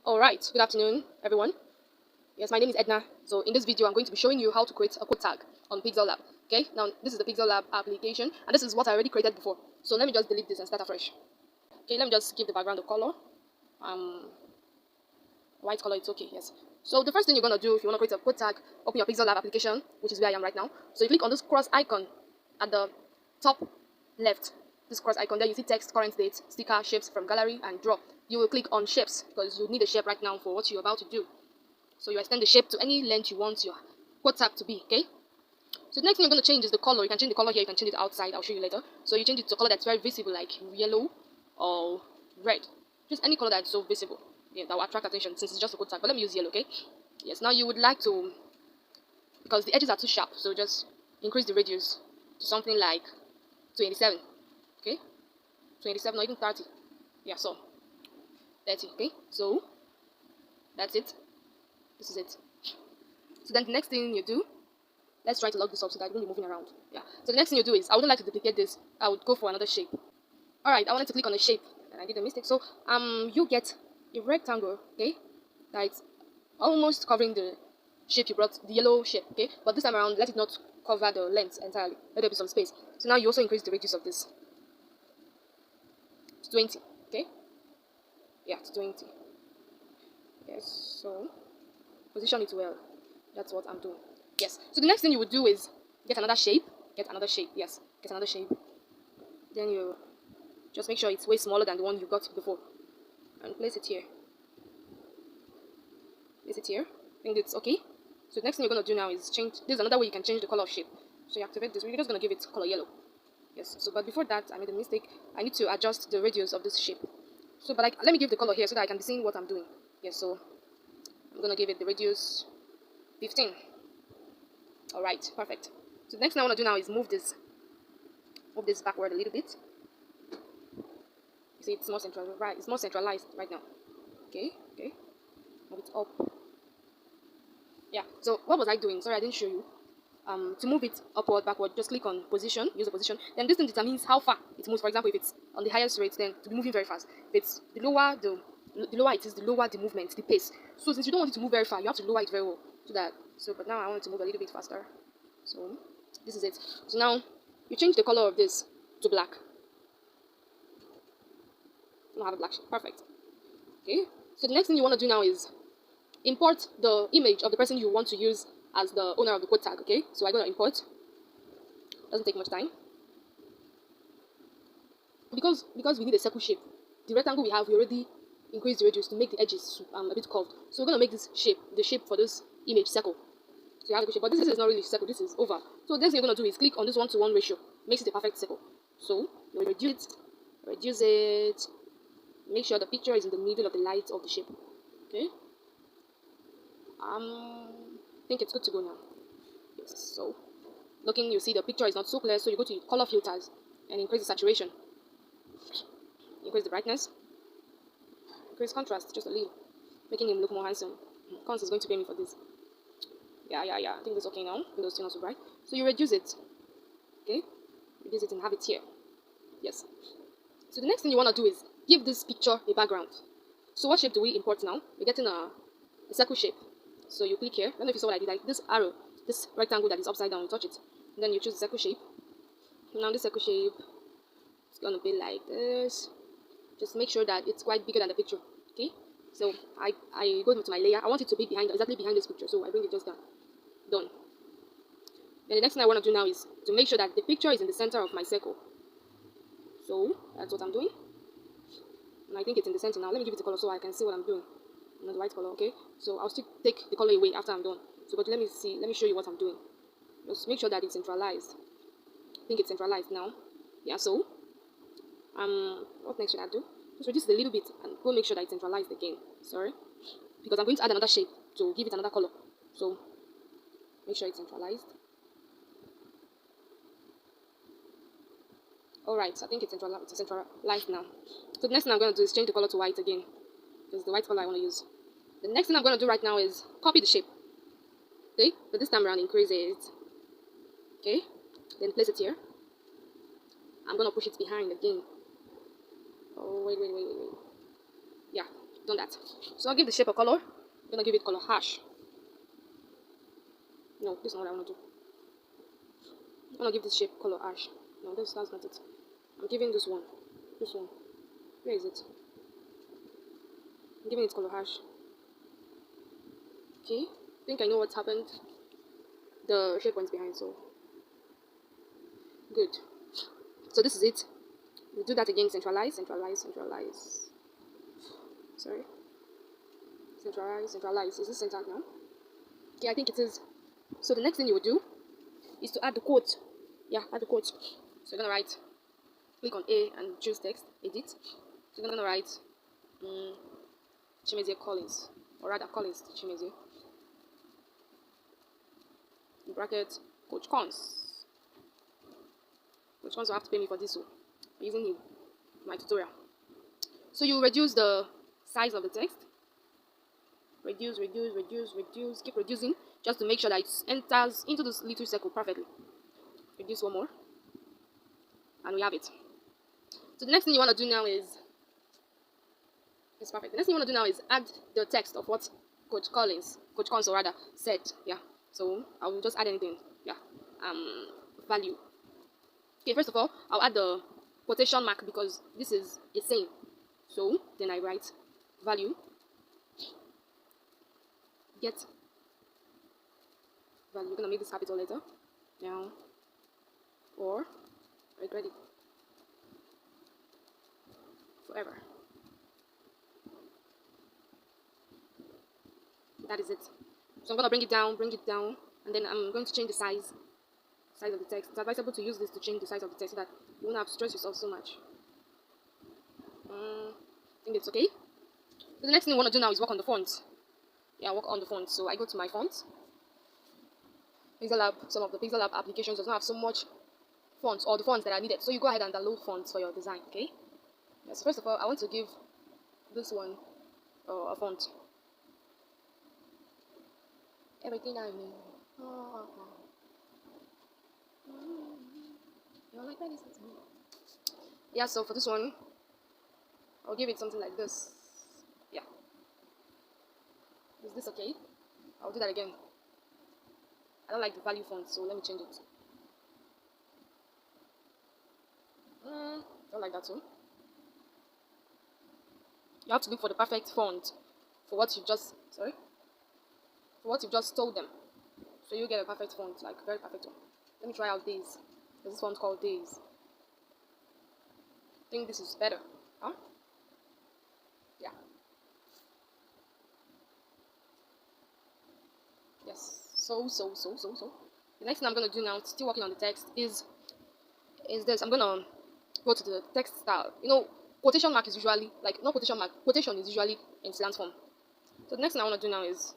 Alright, good afternoon everyone. Yes, my name is Edna. So in this video I'm going to be showing you how to create a code tag on Pixallab. Okay, now this is the Pixallab application and this is what I already created before. So let me just delete this and start afresh. Okay, let me just give the background a color. White color, it's okay, yes. So the first thing you're gonna do if you wanna create a code tag, open your Pixallab application, which is where I am right now. So you click on this cross icon at the top left. This cross icon, there you see text, current date, sticker, shapes from gallery, and draw. You will click on shapes because you need a shape right now for what you're about to do. So you extend the shape to any length you want your code tag to be, okay? So the next thing you're going to change is the color. You can change the color here, you can change it outside, I'll show you later. So you change it to a color that's very visible, like yellow or red. Just any color that's so visible. Yeah, that will attract attention since it's just a code tag. But let me use yellow, okay? Yes, now you would like to, because the edges are too sharp, so just increase the radius to something like 27, okay? 27 or even 30. Yeah, so 30, okay? So that's it. This is it. So then the next thing you do, let's try to lock this up so that it won't be moving around. Yeah. So the next thing you do is, I wouldn't like to duplicate this. I would go for another shape. Alright, I wanted to click on a shape and I did a mistake. So you get a rectangle, okay? That's almost covering the shape you brought, the yellow shape, okay? But this time around, let it not cover the length entirely. Let there be some space. So now you also increase the radius of this to 20, okay? Yeah, to 20. Yes, so position it well. That's what I'm doing. Yes. So the next thing you would do is get another shape. Get another shape. Yes. Get another shape. Then you just make sure it's way smaller than the one you got before. And place it here. Place it here. I think it's okay. So the next thing you're going to do now is change. This is another way you can change the color of shape. So you activate this. We're just going to give it color yellow. Yes. So but before that, I made a mistake. I need to adjust the radius of this shape. So but let me give the color here so that I can be seeing what I'm doing. Yes. So I'm going to give it the radius 15. Alright, perfect. So the next thing I want to do now is move this backward a little bit. You see, it's more centralized, right? It's more centralized right now. Okay, move it up. Yeah. So what was I doing? Sorry, I didn't show you. To move it upward, backward, just click on position, use the position. Then this thing determines how far it moves. For example, if it's on the highest rate, then to be moving very fast. If it's the lower it is, the lower the movement, the pace. So since you don't want it to move very far, you have to lower it very well. But now I want it to move a little bit faster. So this is it. So now you change the color of this to black. I don't have a black shape. Perfect. Okay. So the next thing you want to do now is import the image of the person you want to use as the owner of the code tag. Okay. So I'm going to import. Doesn't take much time. Because we need a circle shape. The rectangle we already increased the radius to make the edges a bit curved. So we're going to make this shape, the shape for this image, circle. So you have the shape, but this is not really circle, this is oval. So the next thing you're going to do is click on this 1-to-1 ratio. Makes it a perfect circle. So you reduce it, make sure the picture is in the middle of the light of the shape. Okay. I think it's good to go now. Yes. So looking, you see the picture is not so clear, so you go to color filters and increase the saturation. Increase the brightness. Increase contrast just a little, making him look more handsome. Cons is going to pay me for this. Yeah. I think that's okay now. Those two not so bright. So you reduce it. Okay? Reduce it and have it here. Yes. So the next thing you want to do is give this picture a background. So what shape do we import now? We're getting a circle shape. So you click here. I don't know if you saw what I did. Like this arrow, this rectangle that is upside down, you touch it. And then you choose the circle shape. Now this circle shape is going to be like this. Just make sure that it's quite bigger than the picture. Okay? So I go to my layer. I want it to be exactly behind this picture. So I bring it just down. Done. Then the next thing I want to do now is to make sure that the picture is in the center of my circle. So that's what I'm doing. And I think it's in the center now. Let me give it a color so I can see what I'm doing. Not the white color, okay? So I'll still take the color away after I'm done. So but let me show you what I'm doing. Just make sure that it's centralized. I think it's centralized now. Yeah, so what next should I do? Just reduce it a little bit and go make sure that it's centralized again. Sorry. Because I'm going to add another shape to give it another color. So make sure it's centralized. Alright, so I think it's centralized now. So the next thing I'm going to do is change the color to white again. Because the white color I want to use. The next thing I'm going to do right now is copy the shape. Okay, but this time around increase it. Okay, then place it here. I'm going to push it behind again. Oh, wait. Yeah, done that. So I'll give the shape a color. I'm gonna give it color hash. No, this is not what I want to do. I'm gonna give this shape color ash. No, that's not it. I'm giving this one. This one. Where is it? I'm giving it color hash. Okay. I think I know what's happened. The shape went behind, so good. So this is it. We do that again. Centralize. Sorry. Centralize. Is this centered now? Okay, I think it is. So the next thing you would do is to add the quote. Yeah, add the quote. So you're gonna write, click on A and choose text, edit. So you're gonna write Chimezie Collins, or rather Collins Chimezie. In bracket, Coach Cons. Coach Cons will have to pay me for this, so I'm using him in my tutorial. So you reduce the size of the text. Reduce, keep reducing, just to make sure that it enters into this little circle perfectly. Reduce one more, and we have it. So the next thing you want to do now is, it's perfect. The next thing you want to do now is add the text of what Coach Cons or rather said. Yeah. So I will just add anything. Yeah. Value. Okay. First of all, I'll add the quotation mark because this is a saying. So then I write value. Get value. We're gonna make this capital letter now, or regret it forever. That is it. So I'm gonna bring it down, and then I'm going to change the size of the text. It's advisable to use this to change the size of the text so that you won't have to stress yourself so much. I think it's okay. So the next thing you want to do now is work on the font. Yeah, work on the font. So I go to my font. Pixallab, some of the Pixallab applications does not have so much fonts or the fonts that are needed. So you go ahead and download fonts for your design, okay? Yes, first of all, I want to give this one a font. Everything I need. Yeah, so for this one, I'll give it something like this. Yeah. Is this okay? I'll do that again. I don't like the value font, so let me change it. Don't like that too. You have to look for the perfect font for what you've just told them. So you get a perfect font, like very perfect one. Let me try out Days. There's this font called Days. I think this is better. Huh? Yeah. Yes. So. The next thing I'm gonna do now, still working on the text, is this. I'm gonna go to the text style. You know, quotation mark is usually quotation is usually in slant form. So the next thing I wanna do now is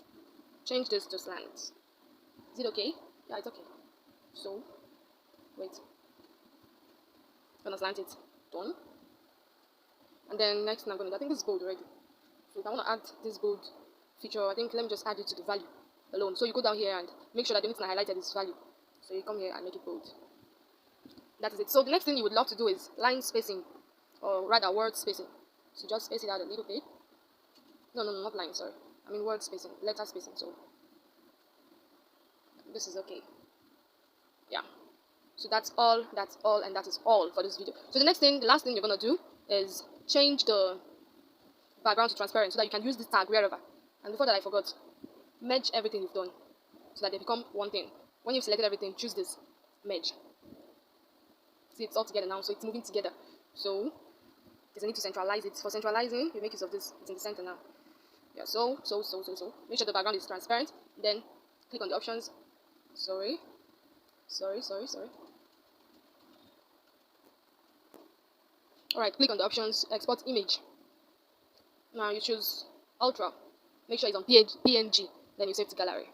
change this to slant. Is it okay? Yeah, it's okay. So wait. I'm gonna slant it. Done. And then next thing I'm gonna do, I think this is bold already. So if I wanna add this bold feature, I think let me just add it to the value alone. So you go down here and make sure that the only thing I highlighted is value. So you come here and make it bold. That is it. So the next thing you would love to do is line spacing, or rather word spacing. So just space it out a little bit. No, not line, sorry. I mean word spacing, letter spacing. So this is okay. Yeah. So that's all, and that is all for this video. So the last thing you're gonna do is change the background to transparent so that you can use this tag wherever. And before that I forgot, merge everything you've done so that they become one thing. When you've selected everything, choose this, merge. See, it's all together now, so it's moving together. So there's a need to centralize it. For centralizing, you make use of this, it's in the center now. Yeah, so. Make sure the background is transparent, then click on the options. Sorry. Alright, click on the options, export image. Now you choose Ultra. Make sure it's on PNG, then you save to gallery.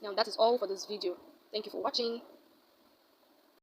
Now that is all for this video. Thank you for watching.